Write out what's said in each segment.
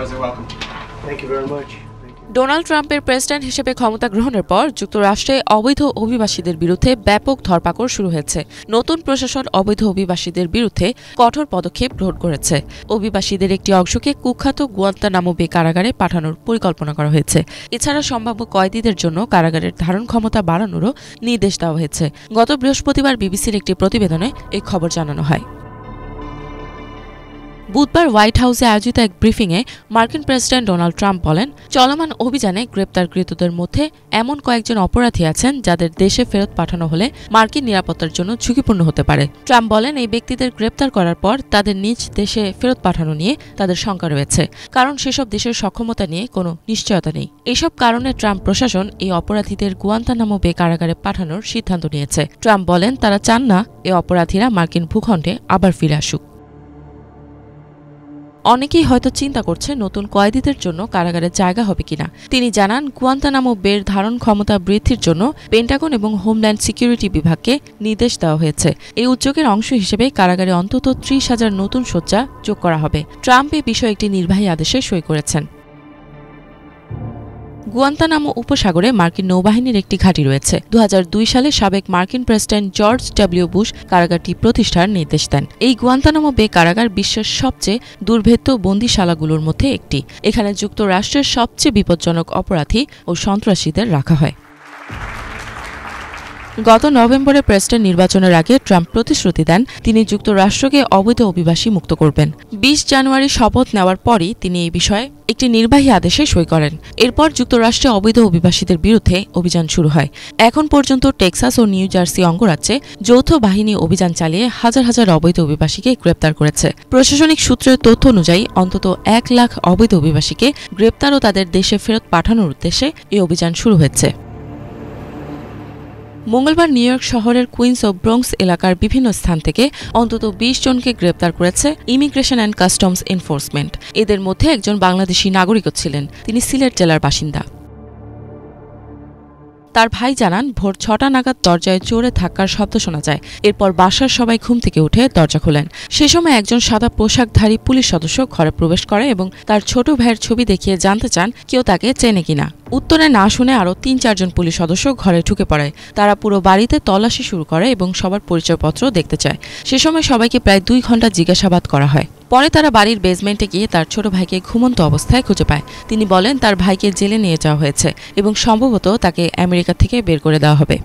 President. Welcome. Thank you very much. Donald ট্রাম্পের president হিসেবে ক্ষমতা গ্রহণের পর যুক্তরাষ্ট্রে অবৈধ অভিবাসীদের বিরুদ্ধে ব্যাপক ধরপাকড় শুরু হয়েছে। নতুন প্রশাসন অবৈধ অভিবাসীদের বিরুদ্ধে কঠোর পদক্ষেপ গ্রহণ করেছে। অভিবাসীদের একটি অংশকে কুখ্যাত গুয়ান্তানামো বে কারাগারে পাঠানোর পরিকল্পনা করা হয়েছে। এছাড়া সম্ভাব্য কয়েদিদের জন্য কারাগারের ধারণ ক্ষমতা বাড়ানোরও নির্দেশ দেওয়া হয়েছে। গত বৃহস্পতিবার বিবিসির একটি প্রতিবেদনে এই খবর জানানো হয়। বুধবার হোয়াইট হাউসে আয়োজিত এক ব্রিফিংয়ে মার্কিন প্রেসিডেন্ট ডোনাল্ড ট্রাম্প বলেন, চলমান অভিযানে গ্রেপ্তারকৃতদের মধ্যে এমন কয়েকজন অপরাধী আছেন যাদের দেশে ফেরত পাঠানো হলে মার্কিন নিরাপত্তার জন্য ঝুঁকিপূর্ণ হতে পারে। ট্রাম্প বলেন, এই ব্যক্তিদের গ্রেপ্তার করার পর তাদের নিজ দেশে ফেরত পাঠানো নিয়ে তাদের শঙ্কা রয়েছে, কারণ সেসব দেশের সক্ষমতা নিয়ে কোনো নিশ্চয়তা নেই। এসব কারণে ট্রাম্প প্রশাসন এই অপরাধীদের গুয়ান্তানামো বে কারাগারে পাঠানোর সিদ্ধান্ত নিয়েছে। ট্রাম্প বলেন, তারা চান না এই অপরাধীরা মার্কিন ভূখণ্ডে আবার ফিরে আসুক। অনেকেই হয়তো চিন্তা করছে নতুন কয়েদিদের জন্য কারাগারে জায়গা হবে কিনা। তিনি জানান, গুয়ান্তানামো বের ধারণ ক্ষমতা বৃদ্ধির জন্য পেন্টাগন এবং হোমল্যান্ড সিকিউরিটি বিভাগকে নির্দেশ দেওয়া হয়েছে। এই উদ্যোগের অংশ হিসেবে কারাগারে অন্তত ৩০,০০০ নতুন শয্যা যোগ করা হবে। ট্রাম্প এ বিষয়ে একটি নির্বাহী আদেশে সই করেছেন। গুয়ান্তানামো উপসাগরে মার্কিন নৌবাহিনীর একটি ঘাঁটি রয়েছে। ২০০২ সালে সাবেক মার্কিন প্রেসিডেন্ট জর্জ ডব্লিউ বুশ কারাগারটি প্রতিষ্ঠার নির্দেশ দেন। এই গুয়ান্তানামো বে কারাগার বিশ্বের সবচেয়ে দুর্ভেদ্য বন্দিশালাগুলোর মধ্যে একটি। এখানে যুক্তরাষ্ট্রের সবচেয়ে বিপজ্জনক অপরাধী ও সন্ত্রাসীদের রাখা হয়। গত নভেম্বরে প্রেসিডেন্ট নির্বাচনের আগে ট্রাম্প প্রতিশ্রুতি দেন তিনি যুক্তরাষ্ট্রকে অবৈধ অভিবাসী মুক্ত করবেন। ২০ জানুয়ারি শপথ নেওয়ার পরই তিনি এই বিষয়ে একটি নির্বাহী আদেশে সই করেন। এরপর যুক্তরাষ্ট্রে অবৈধ অভিবাসীদের বিরুদ্ধে অভিযান শুরু হয়। এখন পর্যন্ত টেক্সাস ও নিউ জার্সি অঙ্গরাজ্যে যৌথ বাহিনী অভিযান চালিয়ে হাজার হাজার অবৈধ অভিবাসীকে গ্রেপ্তার করেছে। প্রশাসনিক সূত্রের তথ্য অনুযায়ী অন্তত ১ লাখ অবৈধ অভিবাসীকে গ্রেপ্তার ও তাদের দেশে ফেরত পাঠানোর উদ্দেশ্যে এই অভিযান শুরু হয়েছে। মঙ্গলবার নিউ ইয়র্ক শহরের কুইন্স ও ব্রঙ্কস এলাকার বিভিন্ন স্থান থেকে অন্তত ২০ জনকে গ্রেপ্তার করেছে ইমিগ্রেশন অ্যান্ড কাস্টমস এনফোর্সমেন্ট। এদের মধ্যে একজন বাংলাদেশি নাগরিকও ছিলেন। তিনি সিলেট জেলার বাসিন্দা। তার ভাই জানান, ভোর ৬টা নাগাদ দরজায় জোরে ধাক্কার শব্দ শোনা যায়। এরপর বাসার সবাই ঘুম থেকে উঠে দরজা খোলেন। সে সময় একজন সাদা পোশাকধারী পুলিশ সদস্য ঘরে প্রবেশ করে এবং তার ছোট ভাইয়ের ছবি দেখিয়ে জানতে চান কেউ তাকে চেনে কিনা। উত্তরে না শুনে আরও ৩-৪ জন পুলিশ সদস্য ঘরে ঢুকে পড়ে। তারা পুরো বাড়িতে তল্লাশি শুরু করে এবং সবার পরিচয়পত্র দেখতে চায়। সে সময় সবাইকে প্রায় ২ ঘণ্টা জিজ্ঞাসাবাদ করা হয়। পরে তারা বাড়ির বেসমেন্টে গিয়ে তার ছোট ভাইকে ঘুমন্ত অবস্থায় খুঁজে পায়। তিনি বলেন, তার ভাইকে জেলে নিয়ে যাওয়া হয়েছে এবং সম্ভবত তাকে আমেরিকা থেকে বের করে দেওয়া হবে।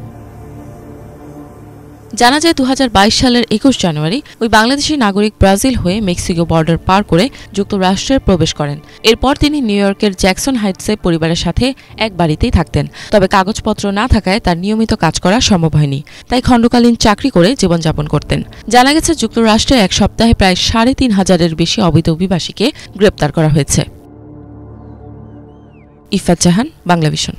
জানা যায় ২০২২ সালের ২১ জানুয়ারি ওই বাংলাদেশি নাগরিক ব্রাজিল হয়ে মেক্সিকো বর্ডার পার করে যুক্তরাষ্ট্রে প্রবেশ করেন। এরপর তিনি নিউ ইয়র্কের জ্যাকসন হাইটসে পরিবারের সাথে এক বাড়িতেই থাকতেন। তবে কাগজপত্র না থাকায় তার নিয়মিত কাজ করা সম্ভব হয়নি। তাই খণ্ডকালীন চাকরি করে জীবনযাপন করতেন। জানা গেছে যুক্তরাষ্ট্রে এক সপ্তাহে প্রায় ৩,৫০০-এর বেশি অবৈধ অভিবাসীকে গ্রেপ্তার করা হয়েছে। ইফাত জাহান, বাংলাভিশন।